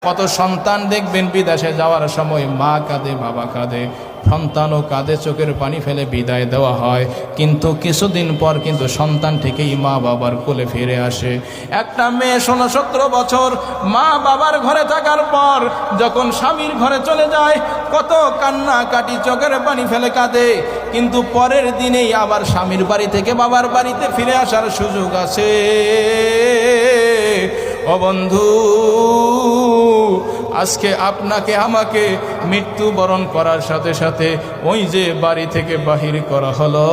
কত সন্তান দেখবেন বিদেশে যাওয়ার সময় মা কাঁদে, বাবা কাঁদে, সন্তানও কাঁদে, চোখের পানি ফেলে বিদায় দেওয়া হয়, কিন্তু কিছুদিন পর কিন্তু সন্তান থেকেই মা বাবার কোলে ফিরে আসে। একটা মেয়ে 16-17 বছর মা বাবার ঘরে থাকার পর যখন স্বামীর ঘরে চলে যায় কত কান্না কাটি, চোখের পানি ফেলে কাঁদে, কিন্তু পরের দিনেই আবার স্বামীর বাড়ি থেকে বাবার বাড়িতে ফিরে আসার সুযোগ আছে। ও বন্ধু, আজকে আপনাকে আমাকে মৃত্যুবরণ করার সাথে সাথে ওই যে বাড়ি থেকে বাহির করা হলো,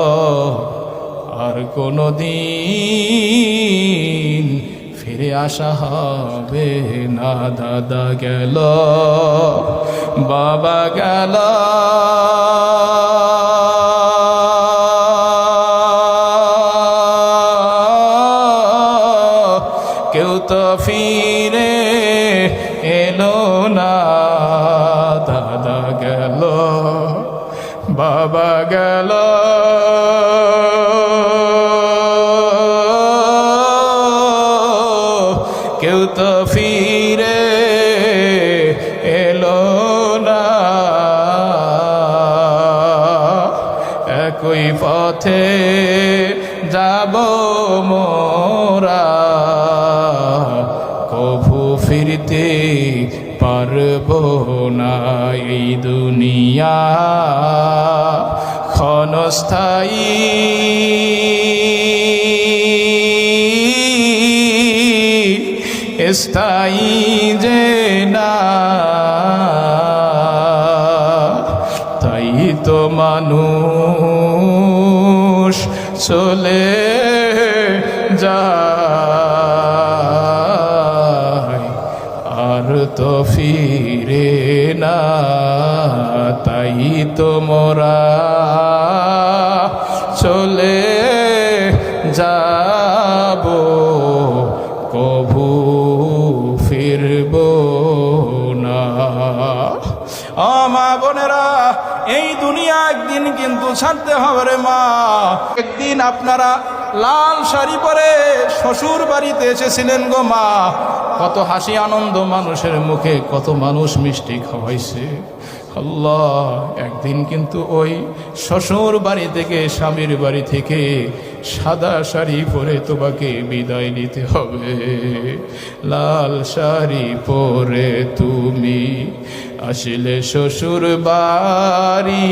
আর কোনোদিন ফিরে আসা হবে না। দাদা গেল, বাবা গেল, কেউ তো ফিরে এলো না। দাদা গেল, বাবা গেল, কেউ তো ফিরে এলো না। একই পথে যাব মোরা, কভু ফিরতে পারবো না। এই দুনিয়া ক্ষণস্থায়ী, স্থায়ী যে না, তাই তো মানুষ চলে যায় আর তো ফিরে না। তাই তো মোরা চলে যাব, কভু ফিরব না। ও মা বোনেরা, এই দুনিয়া একদিন কিন্তু ছাড়তে হবে রে মা। একদিন আপনারা লাল শাড়ি পরে শ্বশুর বাড়িতে এসেছিলেন গো মা, কত হাসি আনন্দ মানুষের মুখে, কত মানুষ মিষ্টি খাওয়াইছে। আল্লাহ, একদিন কিন্তু ওই শ্বশুর বাড়ি থেকে, স্বামীর বাড়ি থেকে সাদা শাড়ি পরে তোমাকে বিদায় নিতে হবে। লাল শাড়ি পরে তুমি আসলে শ্বশুর বাড়ি,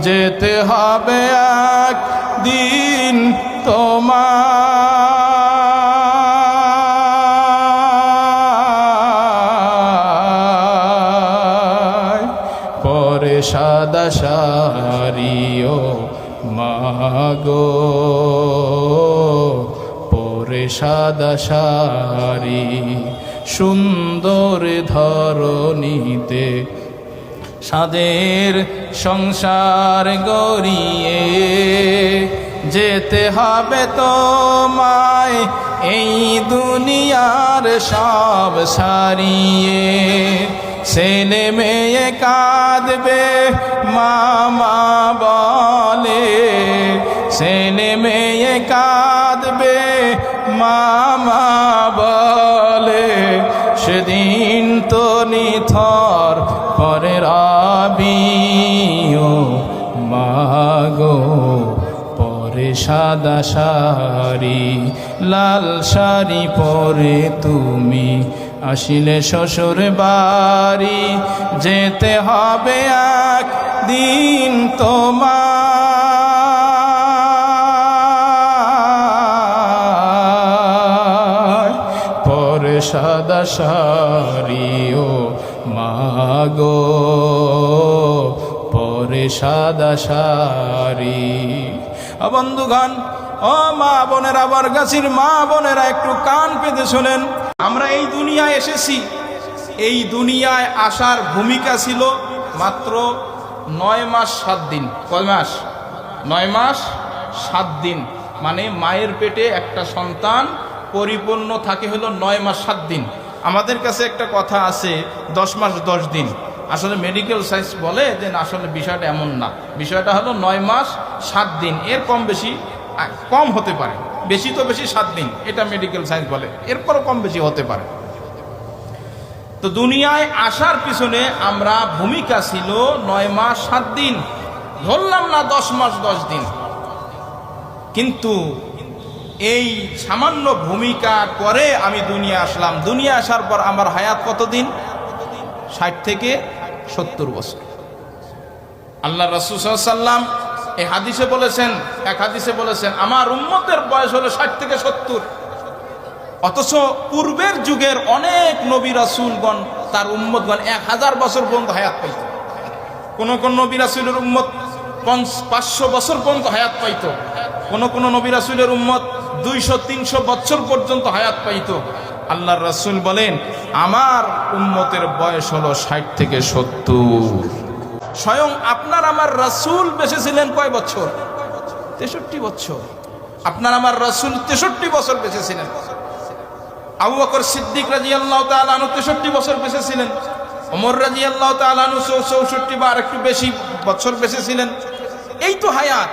যেতে হবে একদিন তোমার। পরে সাদা শাড়িও মাগো, পরে সাদা শাড়ি সুন্দর ধরণীতে সাদের সংসার গড়িয়ে যেতে হবে তোমায় এই দুনিয়ার সব ছাড়িয়ে। ছেলে মেয়ে কাঁদবে মামা বলে, ছেলে মেয়ে কাঁদবে মামা বলে, সেদিন তো নিথর পরে রবিও মাগো। পরে সাদা শাড়ি, লাল শাড়ি পরে তুমি আসিলে শ্বশুর বাড়ি, যেতে হবে একদিন তোমার। পরে সাদা শাড়িও মাগো, পরে সাদা শাড়ি। বন্ধুগণ, ও মা বোনেরা, বরগাছির মা বোনেরা, একটু কান পেতে শোনেন। আমরা এই দুনিয়ায় এসেছি, এই দুনিয়ায় আসার ভূমিকা ছিল মাত্র 9 মাস 7 দিন। কয় মাস? 9 মাস 7 দিন। মানে মায়ের পেটে একটা সন্তান পরিপূর্ণ থাকে হলো 9 মাস 7 দিন। আমাদের কাছে একটা কথা আছে 10 মাস 10 দিন। আসলে মেডিকেল সায়েন্স বলে যে আসলে বিষয়টা এমন না, বিষয়টা হলো 9 মাস 7 দিন, এর কম বেশি কম হতে পারে, বেশি তো বেশি 7 দিন, এটা মেডিকেল সায়েন্স বলে, এরপরও কম বেশি হতে পারে। তো দুনিয়ায় আসার পিছনে আমরা ভূমিকা ছিল 9 মাস 7 দিন, ধরলাম না 10 মাস 10 দিন। কিন্তু এই সামান্য ভূমিকা করে আমি দুনিয়া আসলাম। দুনিয়া আসার পর আমার হায়াত কতদিন? 60 থেকে 70 বছর। আল্লাহ রাসূল সাল্লাল্লাহু আলাইহি ওয়াসাল্লাম এই হাদিসে বলেছেন, এক হাদিসে বলেছেন আমার উম্মতের বয়স হলো 60 থেকে 70। অথচ পূর্বের যুগের অনেক নবী রাসূলগণ তার উম্মতগণ 1000 বছর পর্যন্ত হায়াত পাইত। কোন কোন নবী রাসূলের উম্মত 500 বছর পর্যন্ত হায়াত পাইত। কোন কোন নবী রাসূলের উম্মত 200-300 বছর পর্যন্ত হায়াত পাইত। আল্লাহর রাসূল বলেন আমার উম্মতের বয়স হলো 60 থেকে 70। স্বয়ং আপনার আমার রাসূল বেঁচে ছিলেন কয় বছর? 63 বছর। আপনার আমার রাসূল 63 বছর বেঁচে ছিলেন। আবু বকর সিদ্দিক রাদিয়াল্লাহু তাআলা আনহু 63 বছর বেঁচে ছিলেন। ওমর রাদিয়াল্লাহু তাআলা আনহু 64 বা একটু বেশি বছর বেঁচে ছিলেন। এই তো হায়াত।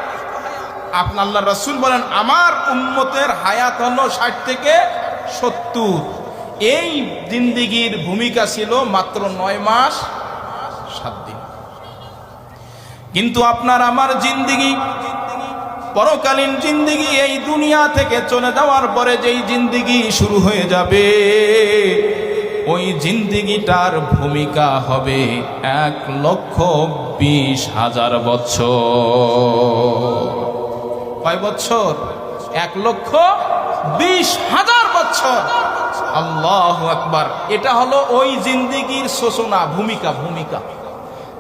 আপনার আল্লাহর রাসূল বলেন আমার উম্মতের হায়াত হলো 60 থেকে 70। এই জিন্দেগীর ভূমিকা ছিল মাত্র 9 মাস 7 দিন। কিন্তু আপনার আমার জিন্দেগী, পরকালীন জিন্দেগী, এই দুনিয়া থেকে চলে যাওয়ার পরে যেই জিন্দেগী শুরু হয়ে যাবে, ওই জিন্দেগীটার ভূমিকা হবে 1,20,000 বছর। কয় বছর? 1,20,000 বছর। আল্লাহু আকবার। এটা হলো ওই জিন্দেগীর সূচনা, ভূমিকা।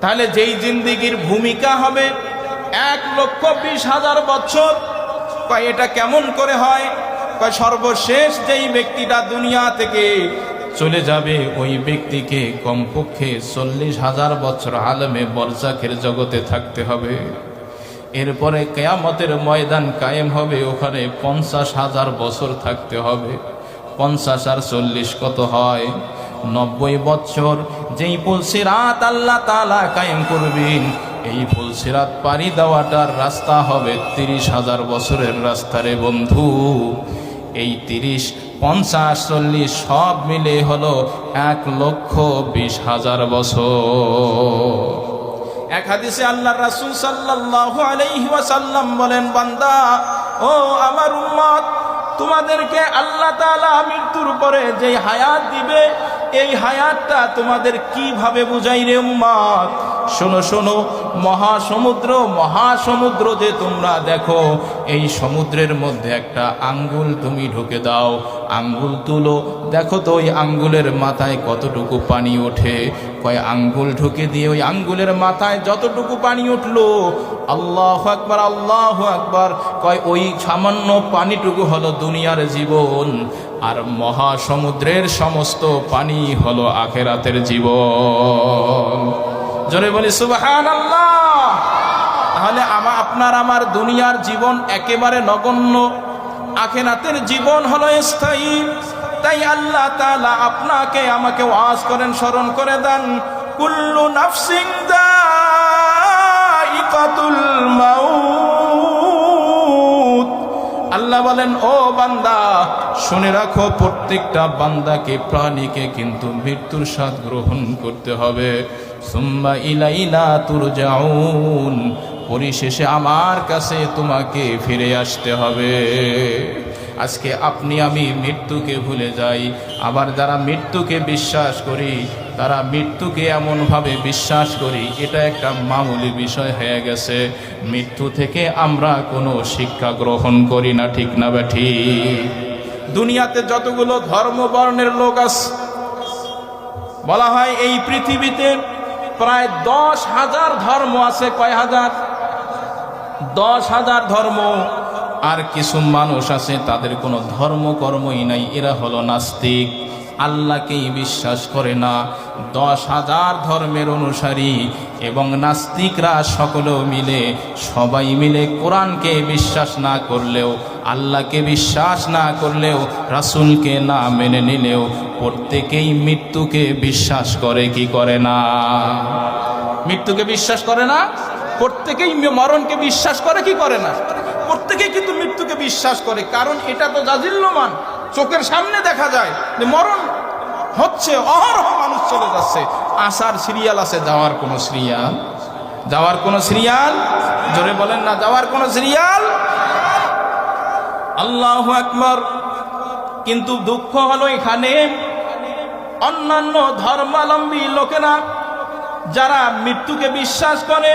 তাহলে যেই জিন্দেগীর ভূমিকা হবে 1,20,000 বছর, কয় এটা কেমন করে হয়? কয় সর্বশেষ যেই ব্যক্তিটা দুনিয়া থেকে চলে যাবে ওই ব্যক্তিকে কমপক্ষে 40,000 বছর আলমে বরজাখের জগতে থাকতে হবে। এরপরে কিয়ামতের ময়দান কায়েম হবে, ওখানে 50,000 বছর থাকতে হবে। 50 আর 40 কত হয়? 90 বছর। যেই পুলসিরাত আল্লাহ তাআলা কায়েম করবেন, এই পুলসিরাত পাড়ি দেওয়াটার রাস্তা হবে 30,000 বছরের রাস্তা রে বন্ধু। এই 30, 50, 40 সব মিলে হলো 1,20,000 বছর। এক হাদিসে আল্লাহর রাসূল সাল্লাল্লাহু আলাইহি ওয়াসাল্লাম বলেন, বান্দা ও আমার উম্মত, তোমাদেরকে আল্লাহ তাআলা মৃত্যুর পরে যে হায়াত দিবে, এই হায়াতটা তোমাদের কিভাবে বুঝাই রে উম্মত? শোনো শোনো, মহাসমুদ্র যে তোমরা দেখো, এই সমুদ্রের মধ্যে একটা আঙ্গুল তুমি ঢুকে দাও, আঙ্গুল তুলো, দেখো তো ওই আঙ্গুলের মাথায় কতটুকু পানি ওঠে। কয় আঙ্গুল ঢুকে দিয়ে ওই আঙ্গুলের মাথায় যতটুকু পানি উঠলো, আল্লাহু আকবার, আল্লাহু আকবার, কয় ওই সামান্য পানিটুকু হলো দুনিয়ার জীবন, আর মহাসমুদ্রের সমস্ত পানি হলো আখিরাতের জীবন। জোরে বলি সুবহানাল্লাহ। তাহলে আপনার আমার দুনিয়ার জীবন একেবারে নগণ্য, আখিরাতের জীবন হলো স্থায়ী। তাই আল্লাহ তাআলা আপনাকে আমাকে ওয়াজ করেন, স্মরণ করে দেন, কুল্লু নাফসিন যায়িকাতুল মাউত। আল্লাহ বলেন, ও বান্দা শুনে রাখো, প্রত্যেকটা বান্দাকে, প্রাণীকে কিন্তু মৃত্যুর স্বাদ গ্রহণ করতে হবে। সুম্মা ইলাইনা তুরজাউন, পরিশেষে আমার কাছে তোমাকে ফিরে আসতে হবে। আজকে আপনি আমি মৃত্যুকে ভুলে যাই, আবার যারা মৃত্যুকে বিশ্বাস করি, তারা মৃত্যুকে এমনভাবে বিশ্বাস করি এটা একটা মামুলি বিষয় হয়ে গেছে। মৃত্যু থেকে আমরা কোনো শিক্ষা গ্রহণ করি না, ঠিক না বেঠি? দুনিয়াতে যতগুলো ধর্ম বর্ণের লোক আছে, বলা হয় এই পৃথিবীতে প্রায় 10,000 ধর্ম আছে। কয় হাজার? 10,000 ধর্ম। আর কিছু মানুষ আছে তাদের কোনো ধর্মকর্মই নাই, এরা হলো নাস্তিক, আল্লাহকেই বিশ্বাস করে না। 10,000 ধর্মের অনুসারী এবং নাস্তিকরা সবাই মিলে কোরআনকে বিশ্বাস না করলেও, আল্লাহকে বিশ্বাস না করলেও, রাসূলকে না মেনে নিলেও প্রত্যেকেই মৃত্যুকে বিশ্বাস করে কি করে না? মৃত্যুকে বিশ্বাস করে না? প্রত্যেকেই মরণকে বিশ্বাস করে কি করে না? প্রত্যেকেই কিন্তু মৃত্যুকে বিশ্বাস করে। কারণ এটা তো জাজিল্যমান, চোখের সামনে দেখা যায় যে মরণ হচ্ছে, অহরহ মানুষ চলে যাচ্ছে, আসার সিরিয়াল আছে, যাওয়ার কোনো সিরিয়াল, যাওয়ার কোনো সিরিয়াল, জোরে বলেন না, যাওয়ার কোনো সিরিয়াল। আল্লাহু আকবার। কিন্তু দুঃখ হলো এখানে অন্যান্য ধর্মাবলম্বী লোকেরা যারা মৃত্যুকে বিশ্বাস করে,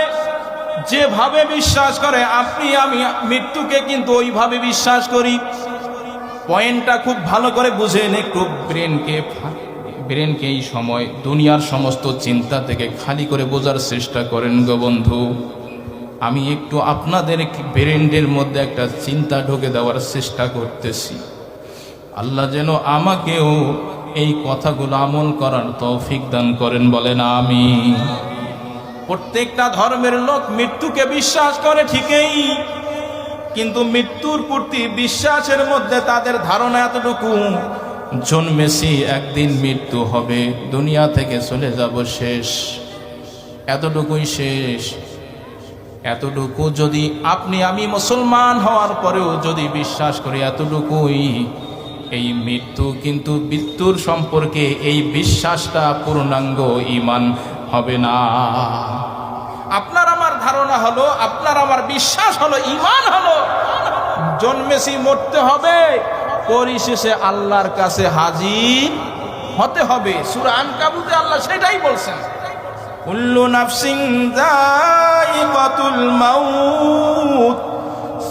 যেভাবে বিশ্বাস করে আপনি আমি মৃত্যুকে কিন্তু ওইভাবে বিশ্বাস করি। পয়েন্টটা খুব ভালো করে বুঝেন, একটু ব্রেনকে এই সময় দুনিয়ার সমস্ত চিন্তা থেকে খালি করে বোঝার চেষ্টা করেন গো বন্ধু। আমি একটু আপনাদের ব্রেনের মধ্যে একটা চিন্তা ঢুকে দেওয়ার চেষ্টা করতেছি। আল্লাহ যেন আমাকেও এই কথাগুলো আমল করার তৌফিক দান করেন, বলেন আমিন। প্রত্যেকটা ধর্মের লোক মৃত্যুকে বিশ্বাস করে ঠিকই, কিন্তু মৃত্যুর প্রতি বিশ্বাসের মধ্যে তাদের ধারণা এতটুকু, জন্মেছি একদিন মৃত্যু হবে, দুনিয়া থেকে চলে যাব, শেষ, এতটুকুই শেষ। এতটুকু যদি আপনি আমি মুসলমান হওয়ার পরেও যদি বিশ্বাস করি এতটুকুই, এই মৃত্যু কিন্তু মৃত্যুর সম্পর্কে এই বিশ্বাসটা পূর্ণাঙ্গ ঈমান হবে না। আপনার আমার ধারণা হলো, আপনার আমার বিশ্বাস হলো, ঈমান হলো জন্মেছি মরতে হবে, পরিশেষে আল্লাহর কাছে হাজির হতে হবে। সূরা আনকাবুতে আল্লাহ সেটাই বলছেন, কুল্লু নাফসিন যায়িকাতুল মাউত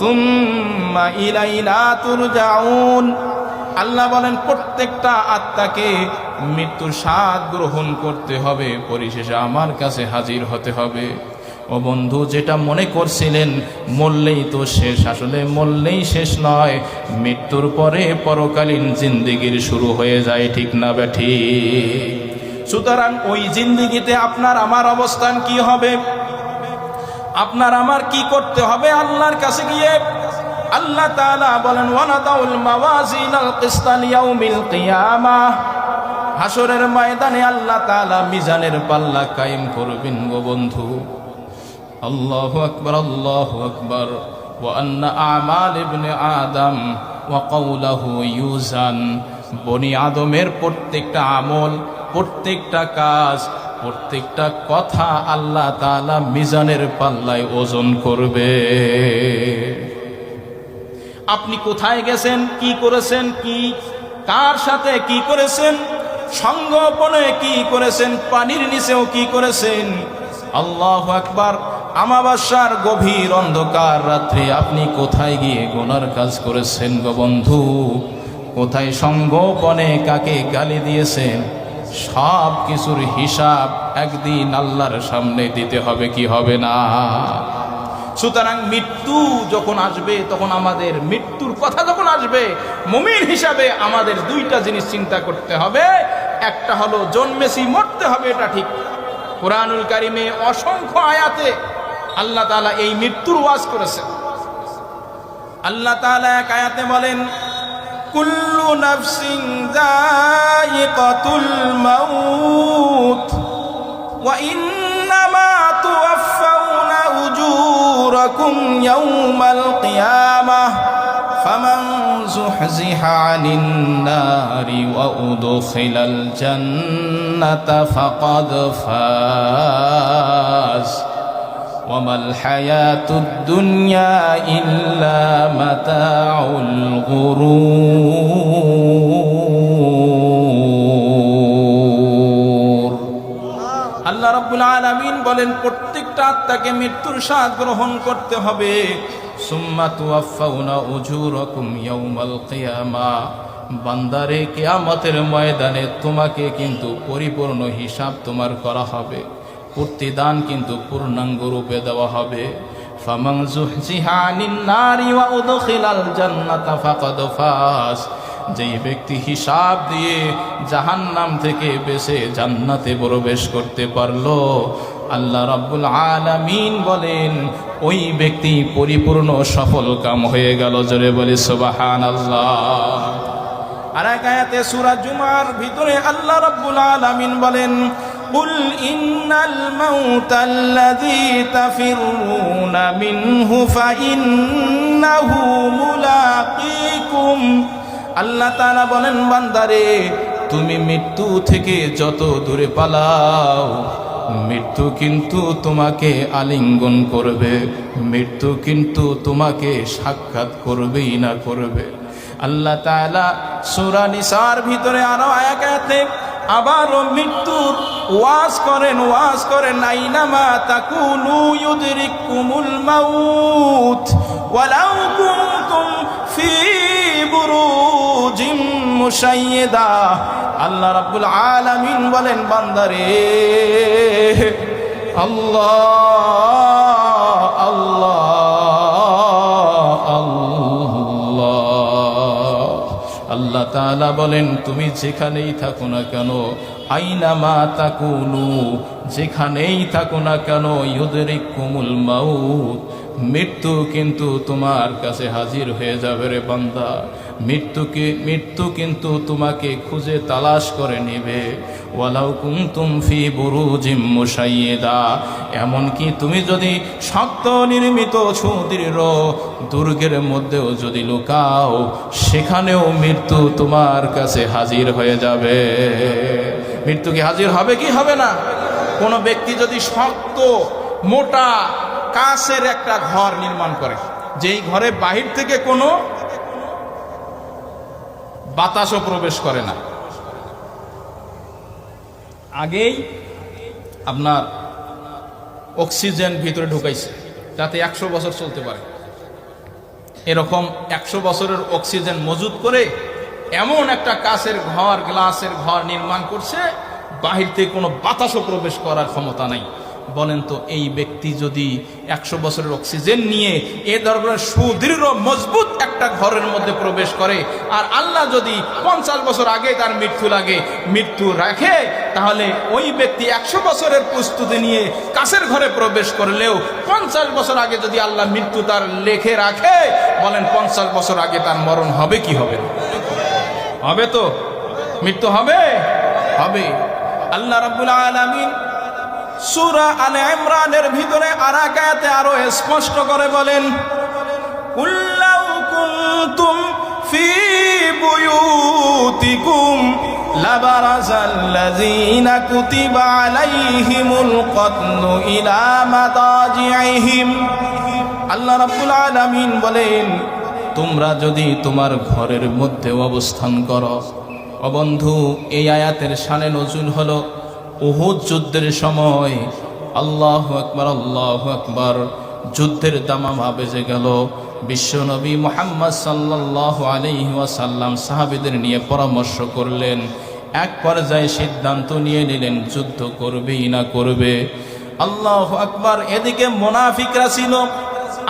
সুম্মা ইলাইনা তুরজাউন। আল্লাহ বলেন প্রত্যেকটা আত্মাকে মৃত্যুর স্বাদ গ্রহণ করতে হবে, পরিশেষে আমার কাছে হাজির হতে হবে। ও বন্ধু, যেটা মনে করছিলেন মরলেই তো শেষ, আসলে মরলেই শেষ নয়, মৃত্যুর পরে পরকালীন জিন্দেগির শুরু হয়ে যায়, ঠিক না বেঠি? সুতরাং ওই জিন্দেগিতে আপনার আমার অবস্থান কি হবে, আপনার আমার কি করতে হবে আল্লাহর কাছে গিয়ে? আল্লাহ তাআলা বলেন, ওয়ানাদাউল মাওয়াজিনাল কিসতা লিয়াউমিল কিয়ামাহ। হাসরের ময়দানে আল্লাহ তাআলা মিজানের পাল্লা কায়েম করবেন গো বন্ধু। আল্লাহু আকবার, আল্লাহু আকবার। ওয়া আন্না আমাল ইবনে আদম ওয়া কওলুহু ইউজান। বনি আদমের প্রত্যেকটা আমল, প্রত্যেকটা কাজ, প্রত্যেকটা কথা আল্লাহ তাআলা মিজানের পাল্লায় ওজন করবে। আপনি কোথায় গেছেন, কি করেছেন, কি কার সাথে কি করেছেন, সঙ্গোপনে কি করেছেন, পানির নিচেও কি করেছেন। আল্লাহু আকবার। আমাবস্যার গভীর অন্ধকার রাত্রে আপনি কোথায় গিয়ে গুনার কাজ করেছেন গো বন্ধু? কোথায় সঙ্গোপনে কাকে গালি দিয়েছেন? সব কিছুর হিসাব একদিন আল্লাহর সামনে দিতে হবে, কি হবে না? সুতরাং মৃত্যু যখন আসবে, তখন আমাদের মৃত্যুর কথা যখন আসবে, মুমিন হিসাবে আমাদের দুইটা জিনিস চিন্তা করতে হবে। একটা হলো জন্মেছি মরতে হবে, এটা ঠিক। কুরআনুল কারীমে অসংখ্য আয়াতে আল্লাহ তাআলা এই মৃত্যুর ওয়াজ করেছেন। আল্লাহ তাআলা এক আয়াতে বলেন, কুল্লু নাফসিন যায়িকাতুল মাউত ওয়া ইন্নামা তুওয়াফাউনা উজুরাকুম ইয়াওমাল কিয়ামাহ ফামান যুহজিহা আনিন নারি ওয়া উদখিলাল জান্নাতা ফাকাদ ফাজ ওয়া মাল হায়াতুদ দুনিয়া ইল্লা মাতাউল গুরুর। আল্লাহ রাব্বুল আলামিন বলেন, প্রত্যেকটা আত্মাকে মৃত্যুর স্বাদ গ্রহণ করতে হবে। সুম্মা তুওয়াফাউনা উজুরাকুম ইয়াউমাল কিয়ামা। বান্দারে, কিয়ামতের ময়দানে তোমাকে কিন্তু পরিপূর্ণ হিসাব তোমার করা হবে, প্রতিদান কিন্তু পূর্ণাঙ্গ রূপে দেওয়া হবে। ফামান যুহজিহা আনিন নারি ওয়া উদখিলাল জান্নাতা ফাকাদ ফাজ। যেই ব্যক্তি হিসাব দিয়ে জাহান্নাম থেকে বেঁচে জান্নাতে প্রবেশ করতে পারলো, আল্লাহ রাব্বুল আলামিন বলেন ওই ব্যক্তি পরিপূর্ণ সফল কাম হয়ে গেল। জোরে বলি সুবহানাল্লাহ। আর এক আয়াতে সূরা জুমার ভিতরে আল্লাহ রাব্বুল আলামিন বলেন, কুল ইন্নাল মাউতাল্লাযী তাফিরুনা মিনহু ফাইন্নাহু মুলাকীকুম। আল্লাহ তাআলা বলেন, বান্দারে, তুমি মৃত্যু থেকে যত দূরে পালাও, মৃত্যু কিন্তু তোমাকে আলিঙ্গন করবে, মৃত্যু কিন্তু তোমাকে সাক্ষাৎ করবেই না করবে। আল্লাহ তাআলা সূরা নিসার ভিতরে আরো আয়াতে আবারও মৃত্যুর ওয়াজ করেন আইনামা তাকুনু ইউদরিকুমুল মাউত ওয়ালাউ কুনতুম ফি বুরুজিম মুশাইয়্যিদা। আল্লাহ রাব্বুল আলামিন বলেন, বান্দারে আল্লাহ আল্লাহ আল্লাহ তাআলা বলেন, তুমি যেখানেই থাকো না কেন, আইনামা তাকুনু, যেখানেই থাকো না কেন, ইউদরিকুমুল মাউত, মৃত্যু কিন্তু তোমার কাছে হাজির হয়ে যাবে রে বান্দা। মৃত্যু কিন্তু তোমাকে খুঁজে তালাশ করে নেবে। ওয়ালাউ কুনতুম ফি বুরুজিম মুশাইয়্যিদা, এমনকি তুমি যদি শক্ত নির্মিত সুদৃঢ় দুর্গের মধ্যেও যদি লুকাও, সেখানেও মৃত্যু তোমার কাছে হাজির হয়ে যাবে। মৃত্যু কি হাজির হবে কি হবে না? কোনো ব্যক্তি যদি শক্ত মোটা কাঁচের একটা ঘর নির্মাণ করে, যেই ঘরে বাহির থেকে কোনো বাতাসও প্রবেশ করে না, আগেই আপনার অক্সিজেন ভিতরে ঢুকাইছে যাতে 100 বছর চলতে পারে, এরকম 100 বছরের অক্সিজেন মজুদ করে এমন একটা কাঁচের ঘর, গ্লাসের ঘর নির্মাণ করছে, বাহির থেকে কোনো বাতাসও প্রবেশ করার ক্ষমতা নাই। বলেন তো, এই ব্যক্তি যদি 100 বছরের অক্সিজেন নিয়ে এ ধরনের সুদৃঢ় মজবুত একটা ঘরের মধ্যে প্রবেশ করে, আর আল্লাহ যদি 50 বছর আগে তার মৃত্যু রাখে, তাহলে ওই ব্যক্তি 100 বছরের প্রস্তুতি নিয়ে কাছের ঘরে প্রবেশ করলেও 50 বছর আগে যদি আল্লাহ মৃত্যু তার লেখে রাখে, বলেন 50 বছর আগে তার মরণ হবে কি হবে না? হবে তো, মৃত্যু হবে। আল্লাহ রাব্বুল আলামিন সূরা আলে ইমরানের ভিতরে আরাকাতে আরো স্পষ্ট করে বলেন, কুল্লাউ কুনতুম ফি বুয়ুতিকুম লাবারাজাল্লাযীনা কুতিবা আলাইহিমুল কতলু ইলা মাদাজিইহিম। আল্লাহ রাব্বুল আলামিন বলেন, তোমরা যদি তোমার ঘরের মধ্যে অবস্থান করো। ও বন্ধু, এই আয়াতের শানে নজুল হলো উহুদ যুদ্ধের সময়। আল্লাহু আকবার, আল্লাহু আকবার, যুদ্ধের দামামা বেজে গেল। বিশ্বনবী মুহাম্মদ সাল্লাল্লাহু আলাইহি ওয়াসাল্লাম সাহাবীদের নিয়ে পরামর্শ করলেন, এক পর্যায়ে সিদ্ধান্ত নিয়ে নিলেন যুদ্ধ করবেই না করবে। আল্লাহু আকবার। এদিকে মুনাফিকরা ছিল,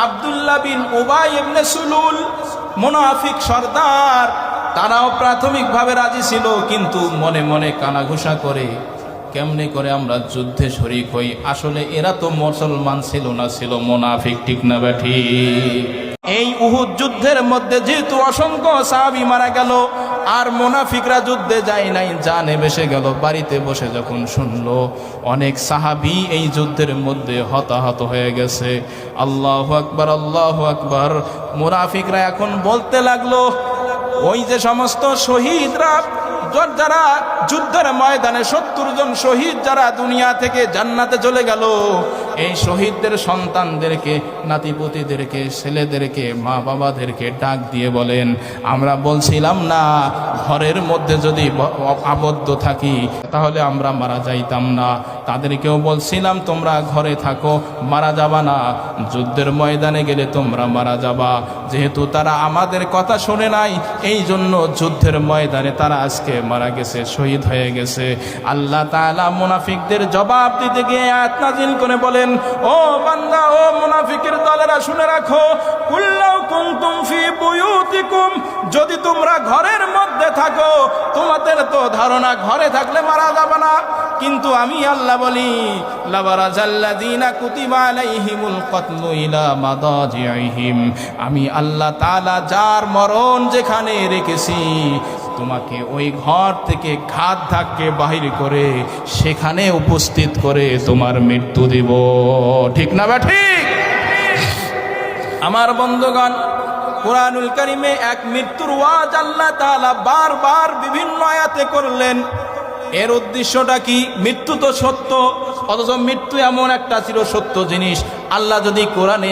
আব্দুল্লাহ বিন উবাই ইবনে সুলুল মুনাফিক সর্দার, তারাও প্রাথমিকভাবে রাজি ছিল, কিন্তু মনে মনে কানাঘুষা করে কেমনে করে আমরা যুদ্ধে শরীক হই। আসলে এরা তো মুসলমান ছিল না, ছিল মুনাফিক, ঠিক না ব্যাঠি? এই উহুদ যুদ্ধের মধ্যে যেহেতু অসংখ্য সাহাবী মারা গেল, আর মুনাফিকরা যুদ্ধে যায় নাই, জানে বেসে গেল। বাড়িতে বসে যখন শুনলো অনেক সাহাবী এই যুদ্ধের মধ্যে হতাহত হয়ে গেছে, আল্লাহু আকবার, আল্লাহু আকবার, মুনাফিকরা এখন বলতে লাগলো, ওই যে সমস্ত শহীদরা যারা যুদ্ধের ময়দানে 70 জন শহীদ যারা দুনিয়া থেকে জান্নাতে চলে গেল, এই শহীদদের সন্তানদেরকে, নাতিপুতিদেরকে, ছেলেদেরকে, মা বাবাদেরকে ডাক দিয়ে বলেন, আমরা বলছিলাম না ঘরের মধ্যে যদি আবদ্ধ থাকি তাহলে আমরা মারা যাইতাম না? তাদেরকেও বলছিলাম তোমরা ঘরে থাকো, মারা যাবা না, যুদ্ধের ময়দানে গেলে তোমরা মারা যাবা। যেহেতু তারা আমাদের কথা শুনে নাই, এই জন্য যুদ্ধের ময়দানে তারা আজকে মারা গেছে, শহীদ হয়ে গেছে। আল্লাহ তাআলা মুনাফিকদের জবাব দিতে গিয়ে আয়াত নাযিল করে বলেন, ও বান্দা, ও মুনাফিকের দলেরা, শুনে রাখো, কুল্লাউ কুনতুম ফি বুয়ুতিকুম, যদি তোমরা ঘরের মধ্যে থাকো, তোমাদের তো ধারণা ঘরে থাকলে মারা যাবে না, কিন্তু আমি আল্লাহ বলি, লাবারাজাল্লাযীনা কুতিবা আলাইহিমুল কতলু ইলা মাদাজিইহিম, আমি আল্লাহ তাআলা যার মরণ যেখানে রেখেছি, তোমাকে ওই ঘর থেকে ঘাত ধাক্কে বাহির করে সেখানে উপস্থিত করে তোমার মৃত্যু দিব, ঠিক না বা ঠিক? আমার বন্ধুগণ, কুরআনুল কারীমে এক মৃত্যুর ওয়াজ আল্লাহ তাআলা বারবার বিভিন্ন আয়াতে করলেন। এর উদ্দেশ্যটা কি? মৃত্যু তো সত্য, অথচ মৃত্যু এমন একটা চিরসত্য জিনিস, আল্লাহ যদি কোরআনে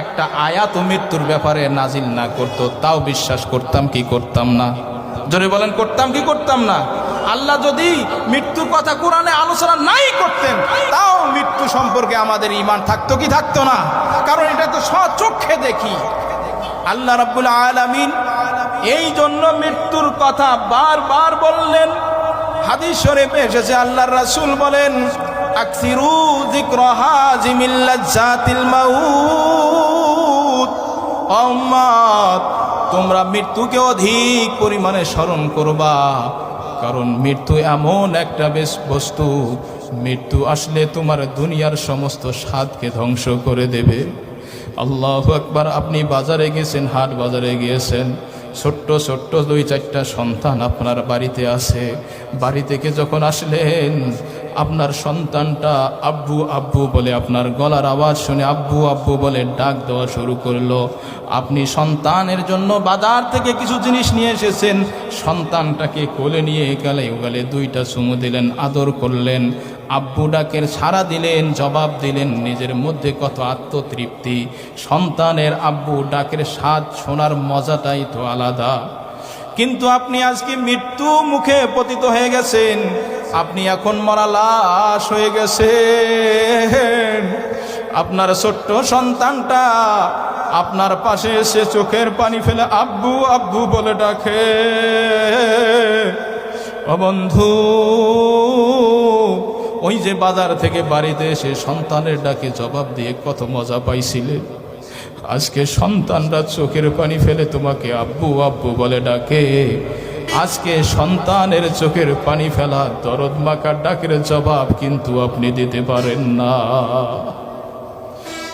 একটা আয়াত মৃত্যুর ব্যাপারে নাজিল না করত, তাও বিশ্বাস করতাম কি করতাম না? জোরে বলেন, করতাম কি করতাম না? আল্লাহ যদি মৃত্যুর কথা কোরআনে আলোচনা নাই করতেন, তাও মৃত্যু সম্পর্কে আমাদের ঈমান থাকতো কি থাকতো না? কারণ এটা তো স্বচক্ষে দেখি। আল্লাহ রাব্বুল আলামিন এই জন্য মৃত্যুর কথা বারবার বললেন। হাদিস শরীফে এসেছে, আল্লাহর রাসূল বলেন, আকসিরু যিকরা হাজিমিল লাজ্জাতিল মাউত। উম্মত, তোমরা মৃত্যুকে অধিক পরিমাণে স্মরণ করবা, কারণ মৃত্যু এমন একটা বস্তু, মৃত্যু আসলে তোমার দুনিয়ার সমস্ত স্বাদকে ধ্বংস করে দেবে। আল্লাহু আকবার। আপনি বাজারে গেছেন, হাট বাজারে গিয়েছেন, ছোট্ট ছোট্ট 2-4টা সন্তান আপনার বাড়িতে আছে। বাড়ি থেকে যখন আসলেন, আপনার সন্তানটা আব্বু আব্বু বলে, আপনার গলার আওয়াজ শুনে আব্বু আব্বু বলে ডাক দেওয়া শুরু করলো। আপনি সন্তানের জন্য বাজার থেকে কিছু জিনিস নিয়ে এসেছেন, সন্তানটাকে কোলে নিয়ে গালে 2টা চুমু দিলেন, আদর করলেন, আব্বু ডাকের সাড়া দিলেন, জবাব দিলেন। নিজের মধ্যে কত আত্মতৃপ্তি! সন্তানের আব্বু ডাকের স্বাদ শোনার মজাটাই তো আলাদা। কিন্তু আপনি আজকে মৃত্যু মুখে পতিত হয়ে গেছেন, আপনি এখন মরা লাশ হয়ে গেছেন। আপনার ছোট্ট সন্তানটা আপনার পাশে এসে চোখের পানি ফেলে আব্বু আব্বু বলে ডাকে। ও বন্ধু, ওই যে বাজার থেকে বাড়িতে এসে সন্তানের ডাকে জবাব দিয়ে কত মজা পাইছিলে, আজকে সন্তানরা চোখের পানি ফেলে তোমাকে আব্বু আব্বু বলে ডাকে। আজকে সন্তানের চোখের পানি ফেলা দরদ মাখা ডাকের জবাব কিন্তু আপনি দিতে পারেন না।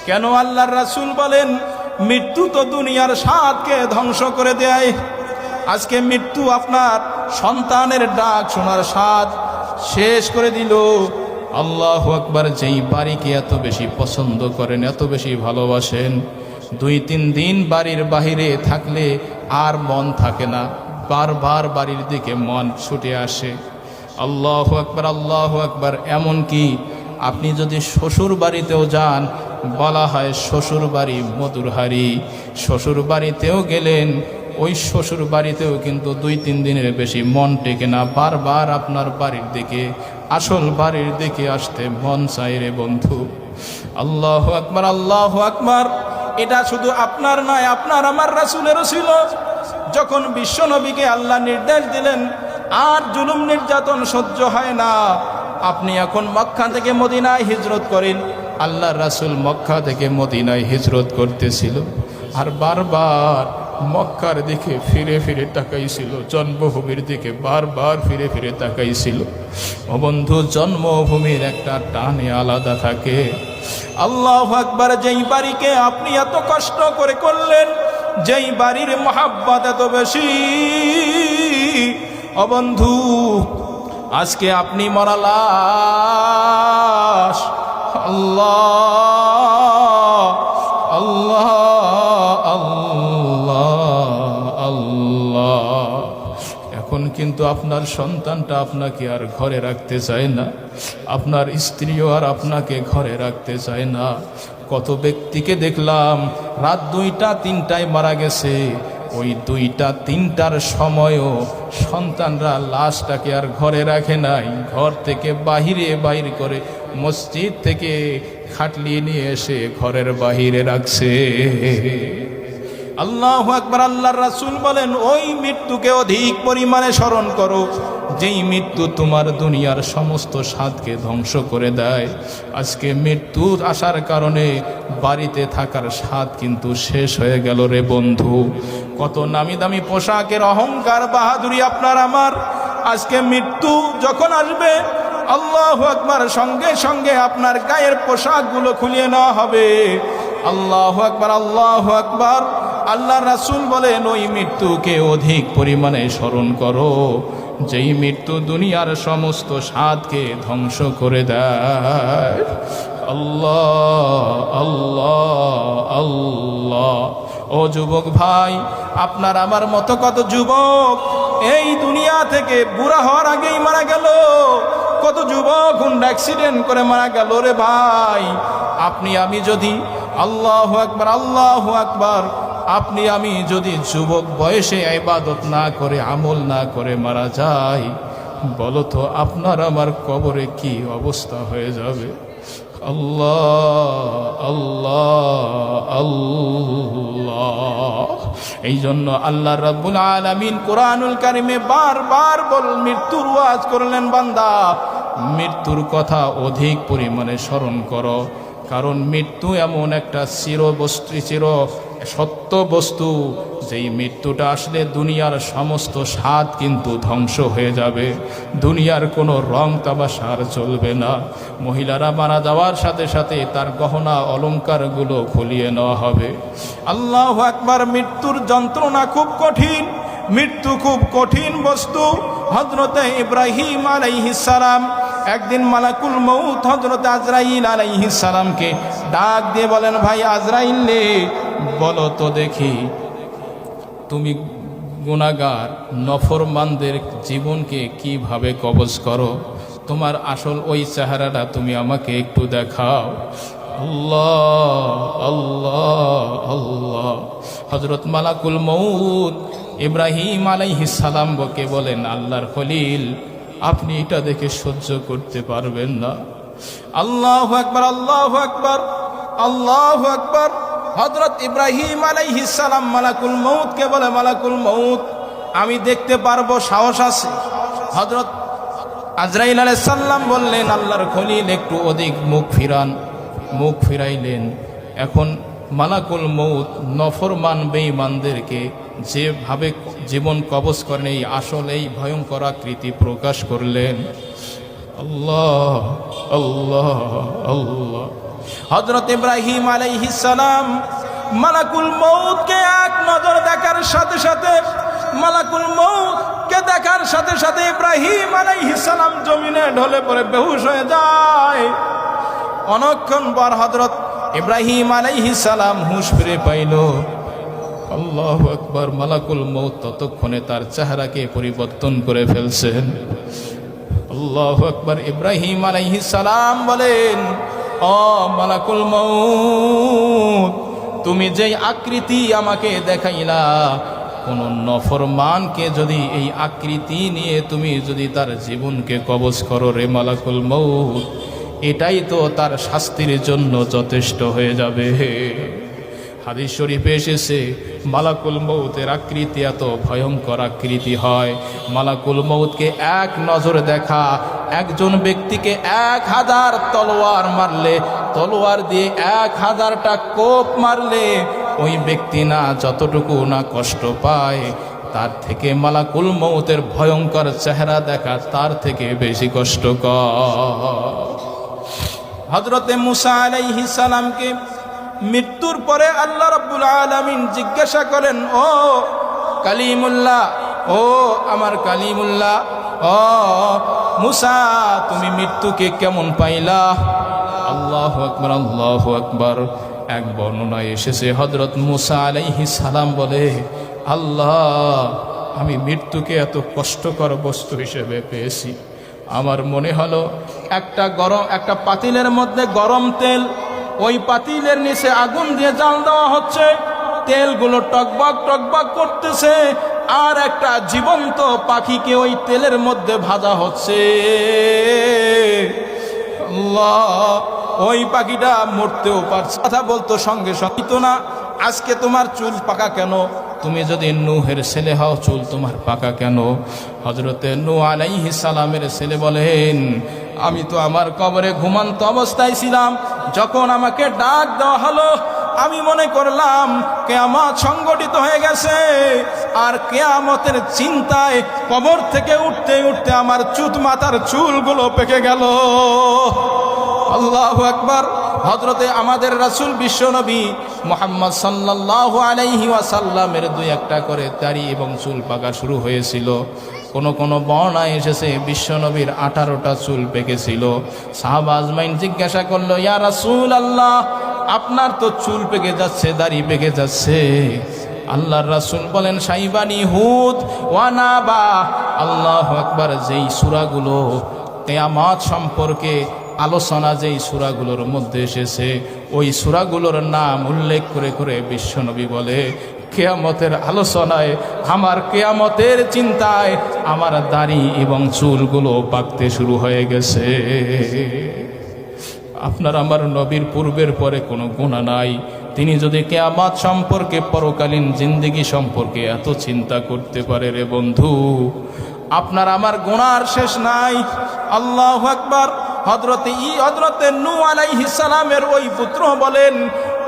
কেন? আল্লাহর রাসূল বলেন, মৃত্যু তো দুনিয়ার স্বাদকে ধ্বংস করে দেয়। আজকে মৃত্যু আপনার সন্তানের ডাক শোনার স্বাদ শেষ করে দিল। আল্লাহু আকবার। যেই বাড়িকে এত বেশি পছন্দ করেন, এত বেশি ভালোবাসেন, 2-3 দিন বাড়ির বাহিরে থাকলে আর মন থাকে না, বারবার বাড়ির দিকে মন ছুটে আসে। আল্লাহু আকবার, আল্লাহু আকবার। এমনকি আপনি যদি শ্বশুর বাড়িতেও যান, বলা হয় শ্বশুর বাড়ি মধুর হাড়ি। শ্বশুর বাড়িতেও গেলেন, ওই শ্বশুর বাড়িতেও কিন্তু 2-3 দিনের বেশি মন টেকে না, বারবার আপনার বাড়ির দিকে, আসল বাড়ির দিকে আসতে মন চাই রে বন্ধু। আল্লাহু আকবার, আল্লাহু আকবার। এটা শুধু আপনার নয়, আপনার আমার রাসূলেরও ছিল। যখন বিশ্বনবীকে আল্লাহ নির্দেশ দিলেন, আর জুলুম নির্যাতন সহ্য হয় না, আপনি এখন মক্কা থেকে মদিনায় হিজরত করেন। আল্লাহর রাসূল মক্কা থেকে মদিনায় হিজরত করতেছিল, আর বারবার মক্কার দিকে ফিরে ফিরে তাকাইছিল, জন্মভূমির দিকে বারবার ফিরে ফিরে তাকাইছিল। ও বন্ধু, জন্মভূমির একটা টানে আলাদা থাকে। আল্লাহু আকবার। যেই বাড়িকে আপনি এত কষ্ট করে করলেন, যেই বাড়ির মহাব্বত এত বেশি, ও বন্ধু, আজকে আপনি মরা লাশ। আল্লাহ আল্লাহ আল্লাহ আল্লাহ। এখন কিন্তু আপনার সন্তানটা আপনাকে আর ঘরে রাখতে চায় না, আপনার স্ত্রীও আর আপনাকে ঘরে রাখতে চায় না। কত ব্যক্তিকে দেখলাম রাত 2টা-3টায় মারা গেছে, ওই 2টা-3টার সময়ও সন্তানরা লাশটাকে আর ঘরে রাখে নাই, ঘর থেকে বাহির করে মসজিদ থেকে খাটলিয়ে নিয়ে এসে ঘরের বাহিরে রাখছে। আল্লাহু আকবার। আল্লাহর রাসূল বলেন, ওই মৃত্যুকে অধিক পরিমাণে স্মরণ করো, যেই মৃত্যু তোমার দুনিয়ার সমস্ত স্বাদকে ধ্বংস করে দেয়। আজকে মৃত্যু আসার কারণে বাড়িতে থাকার স্বাদ কিন্তু শেষ হয়ে গেল রে বন্ধু। কত নামি দামি পোশাকের অহংকার বাহাদুরি আপনার আমার, আজকে মৃত্যু যখন আসবে, আল্লাহু আকবার, সঙ্গে সঙ্গে আপনার গায়ের পোশাকগুলো খুলিয়ে নেওয়া হবে। আল্লাহু আকবার, আল্লাহু আকবার। আল্লাহর রাসূল বলেন, ওই মৃত্যুকে অধিক পরিমাণে স্মরণ করো, যেই মৃত্যু দুনিয়ার সমস্ত স্বাদকে ধ্বংস করে দেয়। আল্লাহ আল্লাহ আল্লাহ। ও যুবক ভাই, আপনার আমার মতো কত যুবক এই দুনিয়া থেকে বুড়া হওয়ার আগেই মারা গেল। কত যুবক হুন্ডা অ্যাক্সিডেন্ট করে মারা গেল রে ভাই। আপনি আমি যদি, আল্লাহু আকবার আল্লাহু আকবার, আপনি আমি যদি যুবক বয়সে ইবাদত না করে আমল না করে মারা যাই, বলো তো আপনার আমার কবরে কি অবস্থা হয়ে যাবে। আল্লাহ আল্লাহ আল্লাহ। এই জন্য আল্লাহ রাব্বুল আলামিন কোরআনুল কারিমে বারবার মৃত্যুর ওয়াজ করলেন, বান্দা মৃত্যুর কথা অধিক পরিমাণে স্মরণ করো, কারণ মৃত্যু এমন একটা চির সত্য বস্তু, যেই মৃত্যুটা আসলে দুনিয়ার সমস্ত স্বাদ কিন্তু ধ্বংস হয়ে যাবে। দুনিয়ার কোনো রং তামাশার চলবে না। মহিলারা মারা যাওয়ার সাথে সাথে তার গহনা অলংকারগুলো খুলিয়ে নেওয়া হবে। আল্লাহু আকবার। মৃত্যুর যন্ত্রণা খুব কঠিন, মৃত্যু খুব কঠিন বস্তু। হযরতে ইব্রাহিম আলাইহিস সালাম একদিন মালাকুল মউত হযরত আজরাইল আলাইহিস সালামকে ডাক দিয়ে বলেন, ভাই আজরাইল রে, বলো তো দেখি তুমি গুনাহগার নফরমানদের জীবনকে কিভাবে কবজ করো, তোমার আসল ওই চেহারাটা তুমি আমাকে একটু দেখাও। আল্লাহ আল্লাহ আল্লাহ। হযরত মালাকুল মউত ইব্রাহিম আলাইহিস সালামকে বলেন, আল্লাহর খলিল, আপনি এটা দেখে সহ্য করতে পারবেন না। আল্লাহু আকবার আল্লাহু আকবার আল্লাহু আকবার। হযরত ইব্রাহিম আলাইহিস সালাম মালাকুল মউতকে বলে, মালাকুল মউত, আমি দেখতে পারবো, সাহস আছে? হযরত আজরাইল আলাইহিস সালাম বললেন, আল্লাহর খলিল একটু অধিক মুখ ফিরান। মুখ ফিরাইলেন। এখন মালাকুল মউত নফরমান বেঈমানদেরকে যেভাবে জীবন কবজ করেন, এই আসল এই ভয়ঙ্কর আকৃতি প্রকাশ করলেন। আল্লাহ আল্লাহ আল্লাহ। হযরত ইব্রাহিম আলাইহিস সালাম মালাকুল মউতকে এক নজর দেখার সাথে সাথে, মালাকুল মউতকে দেখার সাথে সাথে ইব্রাহিম আলাইহিস সালাম জমিনে ঢলে পড়ে বেহুশ হয়ে যায়। অনেকক্ষণ পর হযরত ইব্রাহিম আলাইহিস সালাম হুঁশ ফিরে পাইল। আল্লাহু আকবার। মালাকুল মউত ততক্ষণে তার চেহারাকে পরিবর্তন করে ফেলছেন। আল্লাহু আকবার। ইব্রাহিম আলাইহিস সালাম বলেন, ও মালাকুল মউত, তুমি যেই আকৃতি আমাকে দেখাইলা, কোন নফরমানকে যদি এই আকৃতি নিয়ে তুমি যদি তার জীবনকে কবজ করো রে মালাকুল মউত, এটাই তো তার শাস্তির জন্য যথেষ্ট হয়ে যাবে। হাদিস শরীফে এসেছে, মালাকুল মউতের আকৃতি এত ভয়ঙ্কর আকৃতি হয়, মালাকুল মউতকে এক নজর দেখা একজন ব্যক্তিকে 1000 তলোয়ার মারলে, তলোয়ার দিয়ে 1000টা কোপ মারলে ওই ব্যক্তি না যতটুকু না কষ্ট পায়, তার থেকে মালাকুল মউতের ভয়ঙ্কর চেহারা দেখা তার থেকে বেশি কষ্টকর। হযরতে মুসা আলাইহিস সালামকে মৃত্যুর পরে আল্লাহ রাব্বুল আলামিন জিজ্ঞাসা করেন, ও কালিমুল্লাহ, ও আমার কালিমুল্লাহ, ও মুসা, তুমি মৃত্যুকে কেমন পাইলা? আল্লাহু আকবার আল্লাহু আকবার। এক বর্ণনায় এসেছে হযরত মুসা আলাইহিস সালাম বলে, আল্লাহ, আমি মৃত্যুকে এত কষ্টকর বস্তু হিসেবে পেয়েছি। আমার মনে হলো একটা পাতিলের মধ্যে গরম তেল, ওই পাতিলের নিচে আগুন দিয়ে জাল দেওয়া হচ্ছে, তেলগুলো টকবক টকবক করতেছে, আর একটা জীবন্ত পাখিকে ওই তেলের মধ্যে ভাজা হচ্ছে। আল্লাহ, ওই পাখিটা মরতেও পারছে, কথা বলতো সঙ্গে সঙ্গে তো না, আজকে তোমার চুল পাকা কেন? তুমি যদি নূহের ছেলে হও, চুল তোমার পাকা কেন? হযরতে নূহ আলাইহিস সালামের ছেলে বলেন, আমি তো আমার কবরে ঘুমন্ত অবস্থায় ছিলাম, যখন আমাকে ডাক দেওয়া হলো আমি মনে করলাম কিয়ামত সংগঠিত হয়ে গেছে, আর কিয়ামতের চিন্তায় কবর থেকে উঠতে উঠতে আমার মাথার চুলগুলো পেকে গেল। আল্লাহু আকবার। হযরতে আমাদের রাসূল বিশ্বনবী মুহাম্মদ সাল্লাল্লাহু আলাইহি ওয়াসাল্লামের 2-1টা করে দাড়ি এবং চুল পাকা শুরু হয়েছিল। কোন বর্ণনায় এসেছে বিশ্বনবীর 18টা চুল পেকেছিল। সাহাবা আজমাইন জিজ্ঞাসা করলো, ইয়া রাসূলুল্লাহ, আপনার তো চুল পেকে যাচ্ছে, দাড়ি পেকে যাচ্ছে। আল্লাহর রাসূল বলেন শাইবানি হুদ ওয়ানাবা, আল্লাহু আকবার, যেই সূরাগুলো কিয়ামত সম্পর্কে আলোচনা যেই সূরাগুলোর মধ্যে এসেছে ওই সূরাগুলোর নাম উল্লেখ করে করে বিশ্বনবী বলে কিয়ামতের আলোচনায়, আমার কিয়ামতের চিন্তায় আমার দাড়ি এবং চুলগুলো পাকতে শুরু হয়ে গেছে। আপনার আমার নবীর পূর্বের পরে কোনো গুনাহ নাই, তিনি যদি কিয়ামত সম্পর্কে পরকালীন জিন্দেগি সম্পর্কে এত চিন্তা করতে পারে রে বন্ধু, আপনার আমার গুনার শেষ নাই। আল্লাহু আকবার। হযরতে নূহ আলাইহিস সালামের ওই পুত্র বলেন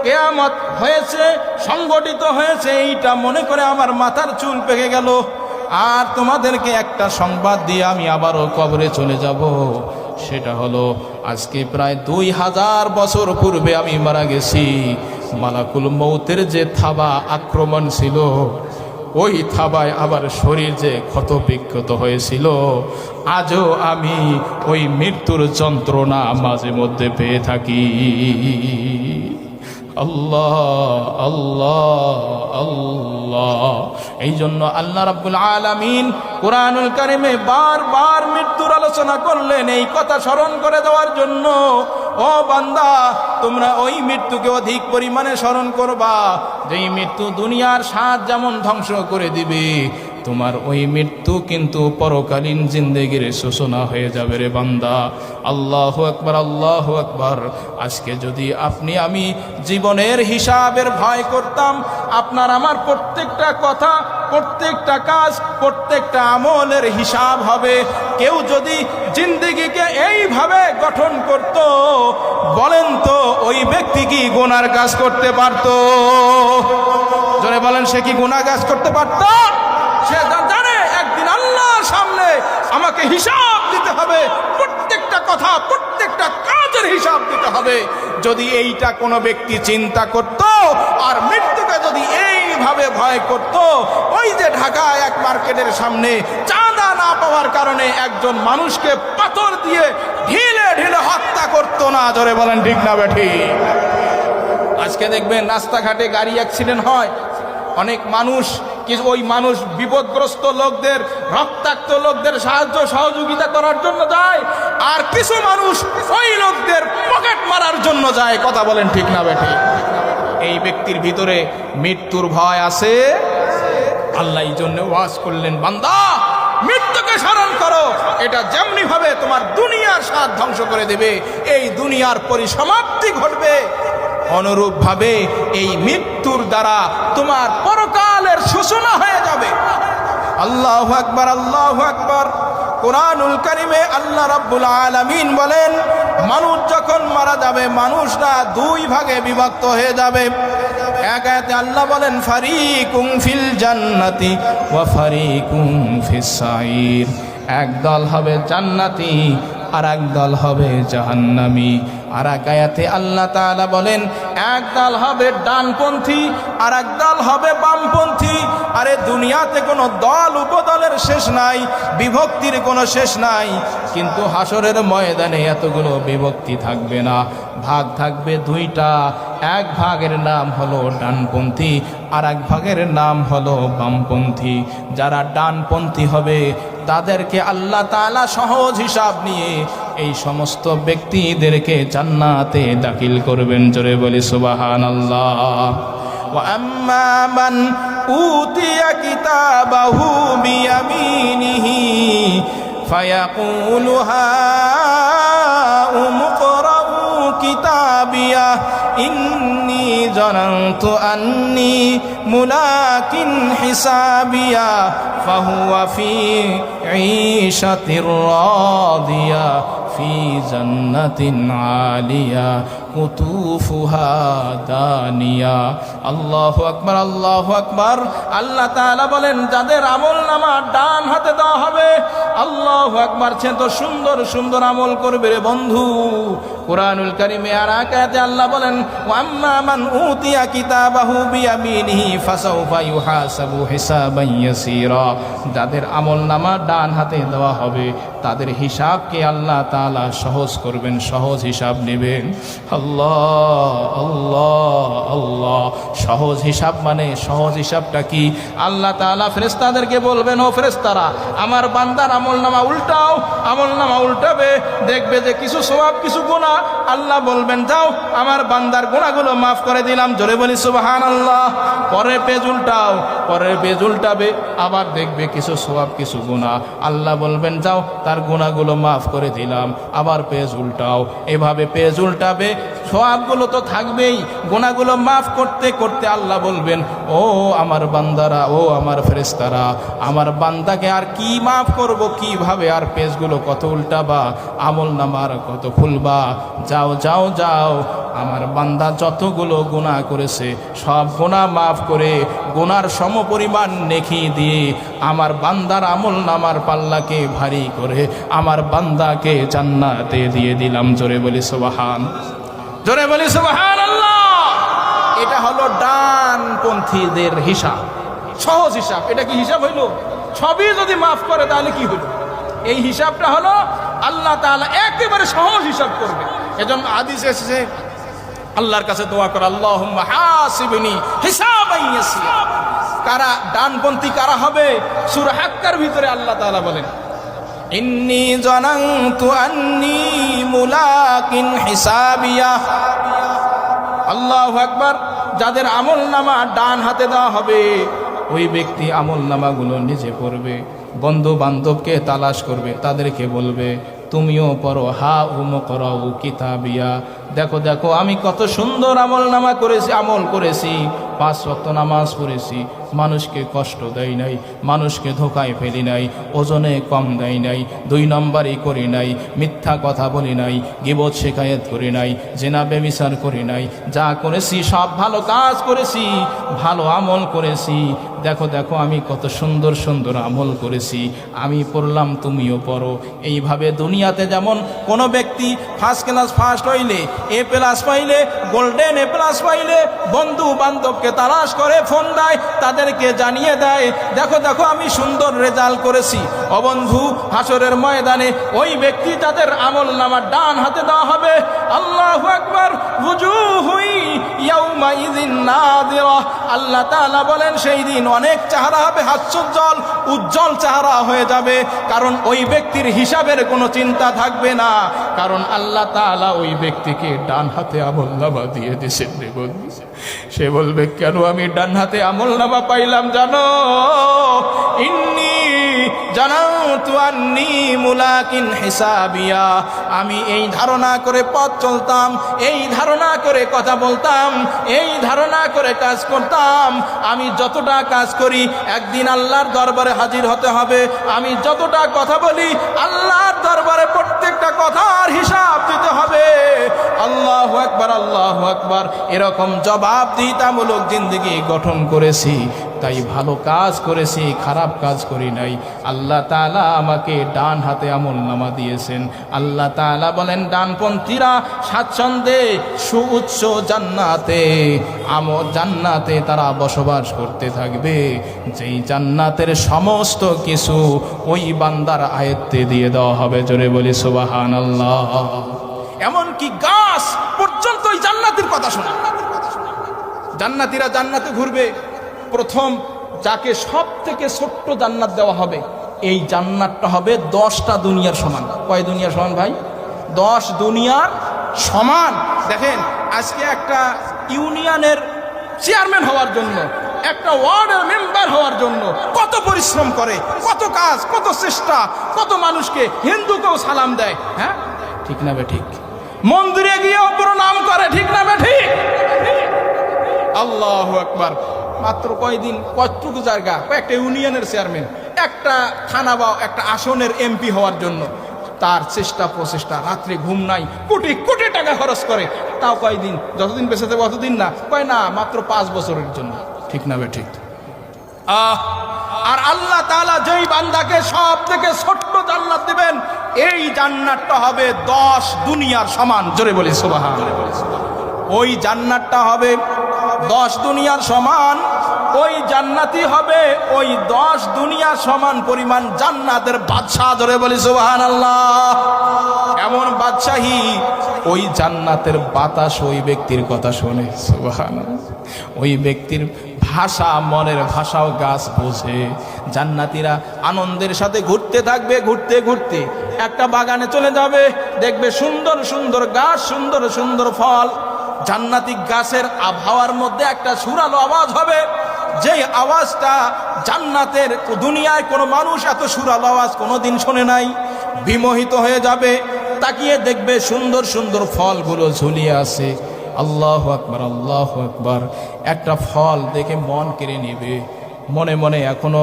কিয়ামত হয়েছে, সংগঠিত হয়েছে, এইটা মনে করে আমার মাথার চুল পেকে গেল। আর তোমাদেরকে একটা সংবাদ দিয়ে আমি আবারও কবরে চলে যাব, সেটা হলো আজকে প্রায় 2000 বছর পূর্বে আমি মারা গেছি। মালাকুল মৌতের যে থাবা আক্রমণ ছিল, ওই থাবায় আবার শরীর যে ক্ষত বিক্ষত হয়েছিল, আজও আমি ওই মৃত্যুর যন্ত্রণা মাঝে মধ্যে পেয়ে থাকি। আল্লাহ আল্লাহ আল্লাহ। এই জন্য আল্লাহ রাব্বুল আলামিন কুরআনুল কারীমে বারবার মৃত্যুর আলোচনা করলেন এই কথা স্মরণ করে দেওয়ার জন্য। ও বান্দা, তোমরা ওই মৃত্যুকে অধিক পরিমাণে স্মরণ করবা যেই মৃত্যু দুনিয়ার স্বাদ যেমন ধ্বংস করে দিবে, তোমার ওই মৃত্যু কিন্তু পরকালীন জিন্দেগির সূচনা হয়ে যাবে রে বান্দা। আল্লাহু আকবার, আল্লাহু আকবার। আজকে যদি আপনি আমি জীবনের হিসাবের ভয় করতাম, আপনার আমার প্রত্যেকটা কথা, প্রত্যেকটা কাজ, প্রত্যেকটা আমলের হিসাব হবে। কেউ যদি জিন্দেগিকে এইভাবে গঠন করত, বলেন তো ওই ব্যক্তি কি গুনার কাজ করতে পারত? জোরে বলেন, সে কি গুনার কাজ করতে পারত? সে জানে একদিন আল্লাহর সামনে আমাকে হিসাব দিতে হবে, প্রত্যেকটা কথা, প্রত্যেকটা কাজের হিসাব দিতে হবে। যদি এইটা কোনো ব্যক্তি চিন্তা করত আর মৃত্যুকে যদি এইভাবে ভয় করত, ওই যে ঢাকায় এক মার্কেটের সামনে চাঁদা না পাওয়ার কারণে একজন মানুষকে পাথর দিয়ে ঢিলে ঢিলে হত্যা করত না। জোরে বলেন ঠিক না বেঠিক? আজকে দেখবেন রাস্তাঘাটে গাড়ি অ্যাক্সিডেন্ট হয়, অনেক মানুষ ওই মানুষ বিপদগ্রস্ত লোকদের, রক্তাক্ত লোকদের সাহায্য সহযোগিতা করার জন্য যায়, আর কিছু মানুষ ওই লোকদের পকেট মারার জন্য যায়। কথা বলেন ঠিক না বেঠিক? এই ব্যক্তির ভিতরে মৃত্যুর ভয় আছে। আল্লাহ এই জন্য ওয়াজ করলেন, বান্দা মৃত্যুকে স্মরণ করো, এটা যেমনি ভাবে তোমার দুনিয়ার স্বাদ ধ্বংস করে দেবে, এই দুনিয়ার পরিসমাপ্তি ঘটবে, অনুরূপ ভাবে এই মৃত্যুর দ্বারা তোমার পরকালের সূচনা হয়ে যাবে। আল্লাহু আকবার, আল্লাহু আকবার। কুরআনুল কারীমে আল্লাহ রাব্বুল আলামিন বলেন, মানুষ যখন মারা যাবে মানুষরা দুই ভাগে বিভক্ত হয়ে যাবে। এক আয়াতে আল্লাহ বলেন ফারিকুম ফিল জান্নাতি ওয়া ফারিকুম ফিস সাঈর, এক দল হবে জান্নাতি আর এক দল হবে জাহান্নামী। আর এক আয়াতে আল্লাহ তাআলা বলেন এক দল হবে ডানপন্থী আর এক দল হবে বামপন্থী। আরে দুনিয়াতে কোনো দল উপদলের শেষ নাই, বিভক্তির কোনো শেষ নাই, কিন্তু হাসরের ময়দানে এতগুলো বিভক্তি থাকবে না, ভাগ থাকবে দুইটা। এক ভাগের নাম হলো ডানপন্থী আর এক ভাগের নাম হলো বামপন্থী। যারা ডানপন্থী হবে তাদেরকে আল্লাহ তাআলা সহজ হিসাব নিয়ে এই সমস্ত ব্যক্তিদেরকে জান্নাতে দাখিল করবেন। জোরে বলি সুবহানাল্লাহ। ওয়া আম্মা মান উতিয়া কিতাবাহু বিয়ামিনিহি ফায়াকুলু হাউম ইকরাউ কিতাবিয়া ইন্নী জানানতু আন্নী মুলাকিন হিসাবিয়া ফাহুয়া ফি ঈশাতির রাদিয়া ফি জান্নাতিন আলিয়া কুতুফুহা দানিয়া। আল্লাহু আকবার, আল্লাহু আকবার। আল্লাহ তাআলা বলেন যাদের আমলনামা ডান হাতে দেওয়া হবে, আল্লাহু আকবার, সে তো সুন্দর সুন্দর আমল করবে রে বন্ধু। কুরআনুল কারীমে আর আয়াতে আল্লাহ বলেন ওয়া আম্মা মান উতিয়া কিতাবাহু বিয়ামিনিহি ফাসাউফা ইউহাসাবু হিসাবান ইয়াসীরা, যাদের আমলনামা ডান হাতে দেওয়া হবে তাদের হিসাবকে আল্লাহ তাআলা সহজ করবেন, সহজ হিসাব নেবেন। আল্লাহ আল্লাহ আল্লাহ। সহজ হিসাব মানে সহজ হিসাবটা কি? আল্লাহ তাআলা ফেরেশতাদেরকে বলবেন, ও ফেরেশতারা, আমার বান্দার আমলনামা উল্টাও। আমলনামা উল্টাবে, দেখবে যে কিছু সওয়াব কিছু গুনাহ। আল্লাহ বলবেন, যাও, আমার বান্দার গুনাহগুলো মাফ করে দিলাম। জোরে বলি সুবহানাল্লাহ। পরে পেজ উল্টাও, পরের পেজ উল্টাবে, আবার দেখবে কিছু সওয়াব কিছু গুনাহ। আল্লাহ বলবেন, যাও, তার গুনাহগুলো মাফ করে দিলাম। আবার পেজ উল্টাও, এভাবে পেজ উল্টাবে, সওয়াবগুলো তো থাকবেই, গুনাহগুলো মাফ করতে করতে আল্লাহ বলবেন, ও আমার বান্দারা, ও আমার ফেরেশতারা, আমার বান্দাকে আর কি মাফ করব, কিভাবে আর পেজগুলো কত উল্টাবা, আমলনামার কত খুলবা? যাও যাও যাও, আমার বান্দা যতগুলো গুনাহ করেছে সব গুনাহ মাফ করে গুনার সমপরিমাণ নেকি দিয়ে আমার বান্দার আমলনামার পাল্লাকে ভারী করে আমার বান্দাকে জান্নাতে দিয়ে দিলাম। জোরে বলি সুবহান, জোরে বলি সুবহানাল্লাহ। এটা হলো ডানপন্থীদের হিসাব, সহজ হিসাব। এটা কি হিসাব হইল? সবই যদি মাফ করে তাহলে কি হলো? এই হিসাবটা হলো আল্লাহ তাআলা একেবারে সহজ হিসাব করবে। এজন্য হাদিসে এসেছে, আল্লাহর কাছে দোয়া করে, আল্লাহুম্মা হাসিবনি হিসাবান ইয়াসিরা। কারা ডানপন্থী কারা হবে? সূরা হাক্কার ভিতরে আল্লাহ তাআলা বলেন, ইন্নী জানানতু আন্নী মুলাকিন হিসাবিয়া। আল্লাহু আকবার। যাদের আমলনামা ডান হাতে দেওয়া হবে, ওই ব্যক্তি আমলনামাগুলো নিজে পড়বে, বন্ধু বান্ধবকে তালাশ করবে, তাদেরকে বলবে, তুমিও পড়ো, হা উম করাও কিতাবিয়া। দেখো দেখো আমি কত সুন্দর আমলনামা করেছি, আমল করেছি, 5 ওয়াক্ত নামাজ পড়েছি, মানুষকে কষ্ট দেই নাই, মানুষকে ধোকায় ফেলি নাই, ওজনে কম দেই নাই, 2 নম্বরই করি নাই, মিথ্যা কথা বলি নাই, গীবত শিকায়েত করি নাই, জেনা বেবিচার করি নাই, যা করেছি সব ভালো কাজ করেছি, ভালো আমল করেছি। দেখো দেখো আমি কত সুন্দর সুন্দর আমল করেছি, আমি পড়লাম, তুমিও পড়ো। এইভাবে দুনিয়াতে যেমন কোনো ব্যক্তি ফার্স্ট ক্লাস ফার্স্ট হইলে, A+ পাইলে, গোল্ডেন A+ পাইলে, বন্ধু বান্ধবকে তালাশ করে ফোন দেয়, তাদেরকে জানিয়ে দেয়, দেখো দেখো আমি সুন্দর রেজাল্ট করেছি। ও বন্ধু, হাসরের ময়দানে ওই ব্যক্তি তাদের আমলনামা ডান হাতে দেওয়া হবে। আল্লাহু আকবার। ওয়াজুহুই ইয়াউমাইযিন নাযিরা। আল্লাহ তাআলা বলেন, সেই দিন অনেক চেহারা হবে হাস্যোজ্জ্বল, উজ্জ্বল চেহারা হয়ে যাবে, কারণ ওই ব্যক্তির হিসাবের কোনো চিন্তা থাকবে না, কারণ আল্লাহ তাআলা ওই ব্যক্তিকে ডান হাতে আমলনামা দিয়ে দিয়েছেন। সে বলবে, কেন আমি ডান হাতে আমলনামা পাইলাম জানো? ইন্নী জানাতু আন্নী মুলাকিন হিসাবিয়া। আমি এই ধারণা করে পথ চলতাম, এই ধারণা করে কথা বলতাম, এই ধারণা করে কাজ করতাম, আমি যতটা কাজ করি একদিন আল্লাহর দরবারে হাজির হতে হবে। আমি যতটা কথা বলি আল্লাহর দরবারে প্রত্যেকটা কথার হিসাব দিতে হবে। আল্লাহু আকবার, আল্লাহু আকবার। এরকম জবাবদিহিতামূলক জিন্দেগি গঠন করেছি, তাই ভালো কাজ করেছি, খারাপ কাজ করি নাই। আল্লাহ তাআলা আমাকে ডান হাতে আমলনামা দিয়েছেন। আল্লাহ তাআলা বলেন, ডানপন্থীরা স্বাচ্ছন্দ্যে সুউচ্চ জান্নাতে, জান্নাতে তারা বসবাস করতে থাকবে, যেই জান্নাতের সমস্ত কিছু ওই বান্দার আয়ত্তে দিয়ে দেওয়া হবে। জোরে বলি সুবহানাল্লাহ। এমনকি গাছ পর্যন্ত ওই জান্নাতের কথা শোনে। জান্নাতীরা জান্নাতে ঘুরবে, প্রথম যাকে সব থেকে ছোট্ট জান্নাত দেওয়া হবে, এই জান্নাতটা হবে 10টা দুনিয়ার সমান। কয় দুনিয়ার সমান ভাই? 10 দুনিয়ার সমান। দেখেন, আজকে একটা ইউনিয়নের চেয়ারম্যান হওয়ার জন্য, একটা ওয়ার্ডের মেম্বার হওয়ার জন্য কত পরিশ্রম করে, কত কাজ, কত চেষ্টা, কত মানুষকে, হিন্দুকেও সালাম দেয়, হ্যাঁ ঠিক না বে ঠিক? মন্দিরে গিয়েও প্রণাম করে, ঠিক না বে ঠিক? আল্লাহু আকবার। মাত্র কয়দিন, কতটুকু জায়গা, কয়েকটা ইউনিয়নের চেয়ারম্যান, একটা থানা বা একটা আসনের MP হওয়ার জন্য তার চেষ্টা প্রচেষ্টা, রাত্রে ঘুম নাই, কোটি কোটি টাকা খরচ করে, তাও কয়দিন, যতদিন বেঁচে থাকবে অতদিন না, কয় না, মাত্র 5 বছরের জন্য, ঠিক না বে ঠিক? আর আল্লাহ তাআলা যেই বান্দাকে সব থেকে ছোট্ট জান্নাত দিবেন, এই জান্নাতটা হবে 10 দুনিয়ার সমান। জোরে বলি সুবহানাল্লাহ। ওই জান্নাতটা হবে 10 দুনিয়ার সমান। ওই জান্নাতি হবে ওই 10 দুনিয়ার সমান পরিমাণ জান্নাতের বাদশা। জোরে বলি সুবহানাল্লাহ। এমন বাদশাহী ওই জান্নাতের বাতাস ওই ব্যক্তির কথা শোনে। সুবহানাল্লাহ। ওই ব্যক্তির ভাষা, মনের ভাষাও গাছ বোঝে। জান্নাতীরা আনন্দের সাথে ঘুরতে থাকবে, ঘুরতে ঘুরতে একটা বাগানে চলে যাবে, দেখবে সুন্দর সুন্দর গাছ, সুন্দর সুন্দর ফল। জান্নাতি গাছের আবহাওয়ার মধ্যে একটা সুরালো আওয়াজ হবে, যেই আওয়াজটা জান্নাতের দুনিয়ায় কোনো মানুষ এত সুরালো আওয়াজ কোনোদিন শোনে নাই। বিমোহিত হয়ে যাবে, তাকিয়ে দেখবে সুন্দর সুন্দর ফলগুলো ঝুলিয়ে আছে। আল্লাহু আকবার, আল্লাহু আকবার। একটা ফল দেখে মন কেড়ে নেবে, মনে মনে এখনো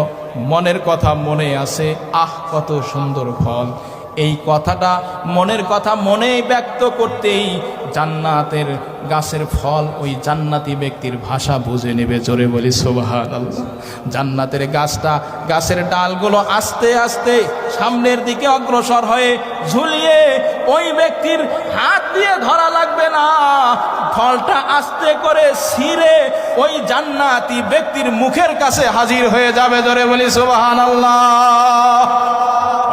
মনের কথা মনে আছে, আহ কত সুন্দর ফল। এই কথাটা, মনের কথা মনে ব্যক্ত করতেই জান্নাতের গাছের ফল ওই জান্নাতি ব্যক্তির ভাষা বুঝে নেবে। জোরে বলি সুবহানাল্লাহ। জান্নাতের গাছটা, গাছের ডালগুলো আস্তে আস্তে সামনের দিকে অগ্রসর হয়ে ঝুলিয়ে ওই ব্যক্তির হাত দিয়ে ধরা লাগবে না, ফলটা আস্তে করে ছিঁড়ে ওই জান্নাতি ব্যক্তির মুখের কাছে হাজির হয়ে যাবে। জোরে বলি সুবহানাল্লাহ।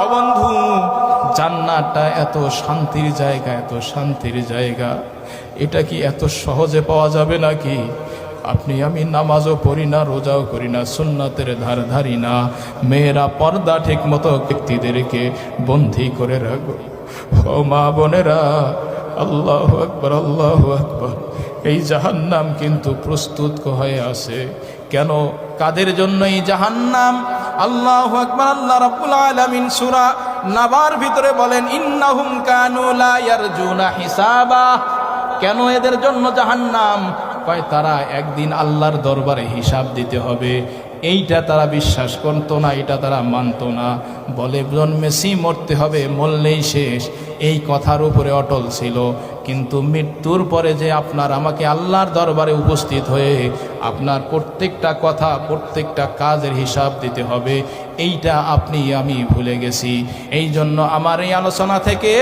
ও বন্ধু, জান্নাতটা এত শান্তির জায়গা, এত শান্তির জায়গা, এটা কি এত সহজে পাওয়া যাবে নাকি? আপনি আমি নামাজও পড়ি না, রোজাও করি না, সুন্নাতের ধার ধারি না, মেয়েরা পর্দা ঠিক মতো ব্যক্তিদেরকে বন্দী করে রাখো। ও মা বোনেরা, আল্লাহু আকবার, আল্লাহু আকবার। এই জাহান্নাম কিন্তু প্রস্তুত হয়ে আছে। কেন, কাদের জন্য এই জাহান্নাম? আল্লাহু আকবার। আল্লাহ রাব্বুল আলামিন সূরা নাবার ভিতরে বলেন, ইন্নাহুম কানু লা ইয়ারজুনা হিসাবা। কেন এদের জন্য জাহান্নাম? কয় তারা একদিন আল্লাহর দরবারে হিসাব দিতে হবে, এইটা তারা বিশ্বাস করতো না, এটা তারা মানতো না। বলে জন্মেছি মরতে হবে, মরলেই শেষ, এই কথার উপরে অটল ছিল। কিন্তু মৃত্যুর পরে যে আপনার আমাকে আল্লাহর দরবারে উপস্থিত হয়ে আপনার প্রত্যেকটা কথা, প্রত্যেকটা কাজের হিসাব দিতে হবে, এইটা আপনি আমি ভুলে গেছি। এই জন্য আমার এই আলোচনা থেকে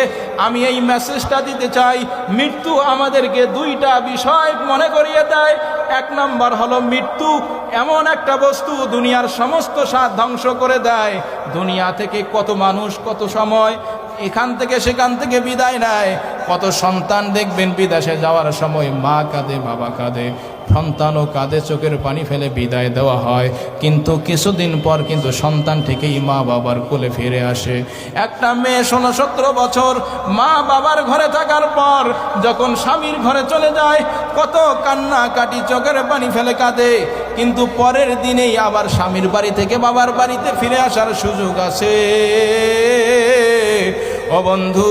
আমি এই মেসেজটা দিতে চাই, মৃত্যু আমাদেরকে দুইটা বিষয় মনে করিয়ে দেয়। এক নাম্বার হলো, মৃত্যু এমন একটা বস্তু দুনিয়ার সমস্ত স্বাদ ধ্বংস করে দেয়। দুনিয়া থেকে কত মানুষ কত সময় এখান থেকে সেখান থেকে বিদায় নেয়। কত সন্তান দেখবেন বিদেশে যাওয়ার সময় মা কাঁদে, বাবা কাঁদে, সন্তানও কাঁদে, চোখের পানি ফেলে বিদায় দেওয়া হয়। কিন্তু কিছুদিন পর কিন্তু সন্তান থেকেই মা বাবার কোলে ফিরে আসে। একটা মেয়ে 16-17 বছর মা বাবার ঘরে থাকার পর যখন স্বামীর ঘরে চলে যায়, কত কান্না কাটি, চোখের পানি ফেলে কাঁদে, কিন্তু পরের দিনেই আবার স্বামীর বাড়ি থেকে বাবার বাড়িতে ফিরে আসার সুযোগ আছে। ও বন্ধু,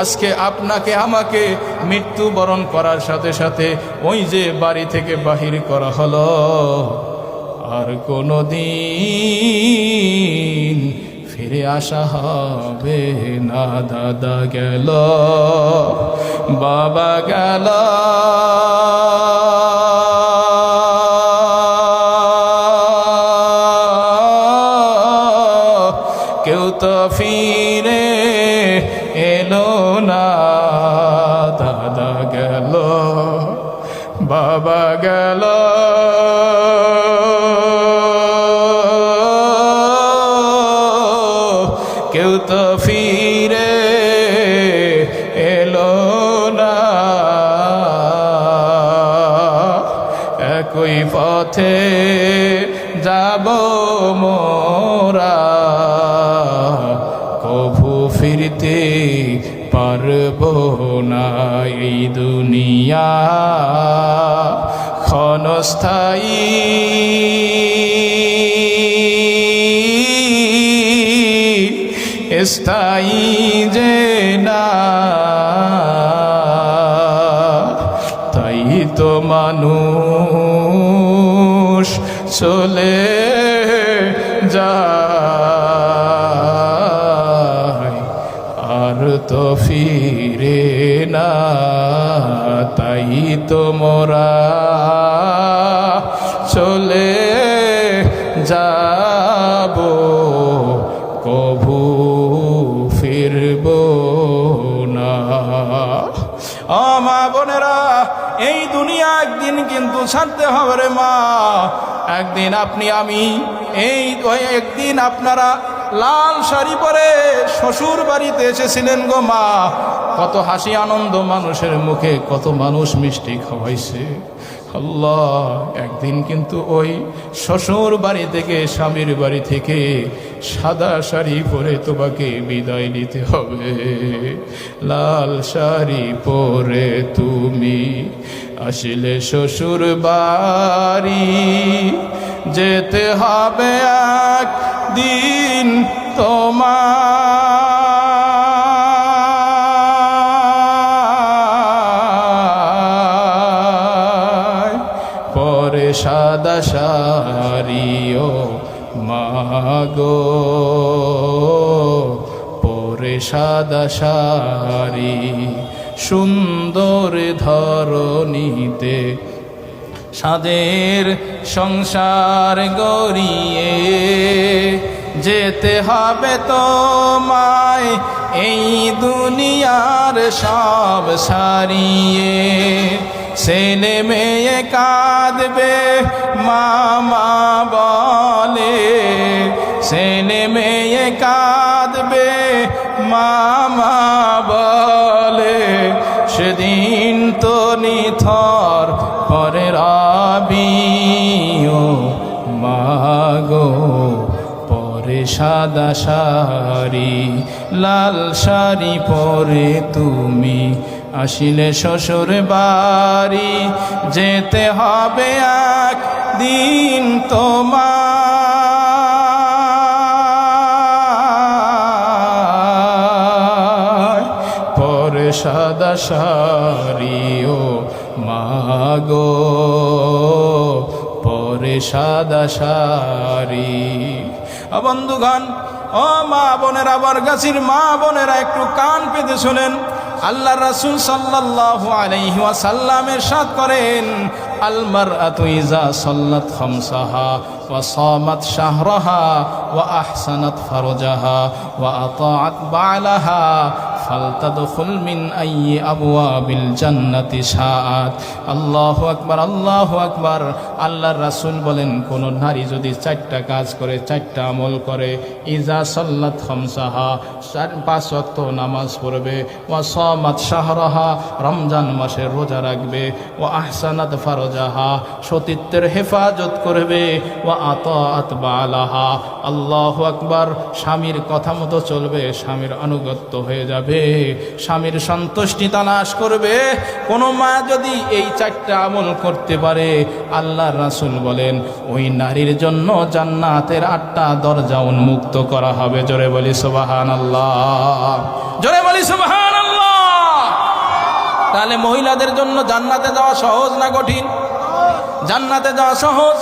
আজকে আপনাকে আমাকে মৃত্যুবরণ করার সাথে সাথে ওই যে বাড়ি থেকে বাহির করা হলো, আর কোনোদিন ফিরে আসা হবে না। দাদা গেল, বাবা গেল, কেউ তো ফিরে এলো না। দাদা গেল, বাবা গেল, কেউ তো ফিরে এলো না। একই পথে যাব মোরা, কভু ফিরতে পারবো না। এই দুনিয়া ক্ষণস্থায়ী, স্থায়ী যে না, তাই তো মানুষ চলে যায় আর তো ফিরে না। তাই তো মোরা চলে যাব, কভু ফিরব না। ও মা বোনেরা, এই দুনিয়া একদিন কিন্তু ছাড়তে হবে রে মা। একদিন আপনি আমি, একদিন আপনারা লাল শাড়ি পরে শ্বশুর বাড়িতে এসেছিলেন গো মা। কত হাসি আনন্দ মানুষের মুখে, কত মানুষ মিষ্টি খাওয়াইছে। আল্লাহ, একদিন কিন্তু ওই শ্বশুর বাড়ি থেকে, স্বামীর বাড়ি থেকে সাদা শাড়ি পরে তোমাকে বিদায় নিতে হবে। লাল শাড়ি পরে তুমি আসলে শ্বশুর বাড়ি, যেতে হবে একদিন তোমার। পরে সাদা শাড়িও মাগো, পরে সাদা শাড়ি সুন্দর ধরণীতে সাদের সংসার গড়িয়ে যেতে হবে তোমায় এই দুনিয়ার সব সারিয়ে। ছেলে মেয়ে কাঁদবে মামা বলে, ছেলে মেয়ে কাঁদবে মামা বলে, সেদিন তো নিথর পরে রবিও মাগো। পরে সাদা শাড়ি লাল শাড়ি পরে তুমি আসিলে শ্বশুর বাড়ি, যেতে হবে একদিন তোমার। পরে সাদা শাড়িও মাগো, পরে সাদা শাড়ি। বন্ধুগণ, ও মা বোনেরা, বরগাছির মা বোনেরা, একটু কান পেতে শোনেন। আল্লাহ রাসূল সাল্লাল্লাহু আলাইহি ওয়াসাল্লাম ইরশাদ করেন, আল মারআতু ইযা সাল্লাত খামসাহা ওয়া সামাত শাহরাহা ওয়া আহসানাত ফারজাহা ওয়া আতাআত বা'লাহা ফালতাদখুল মিন আইয়ি আবওয়াবিল জান্নাতি শাআত। আল্লাহু আকবার, আল্লাহু আকবার। আল্লাহর রাসূল বলেন, কোন নারী যদি চারটা কাজ করে, চারটা আমল করে, ইজা সাল্লাত খামসাহা, 5 ওয়াক্ত নামাজ পড়বে, ওয়া সামাত শাহরাহা, রমজান মাসে রোজা রাখবে, ওয়া আহসানাত ফারজাহা, সতীত্বের হেফাজত করবে, ওয়া আতাআত বা'লাহা, আল্লাহু আকবার, স্বামীর কথা মতো চলবে, স্বামীর আনুগত্য হয়ে যাবে, স্বামীর সন্তুষ্টি তালাশ করবে। কোন মা যদি এই চারটা আমল করতে পারে, আল্লাহর রাসূল বলেন ওই নারীর জন্য জান্নাতের 8টা দরজা উন্মুক্ত করা হবে। জোরে বলি সুবহানাল্লাহ, জোরে বলি সুবহানাল্লাহ। তাহলে মহিলাদের জন্য জান্নাতে যাওয়া সহজ না কঠিন? জান্নাতে যাওয়া সহজ।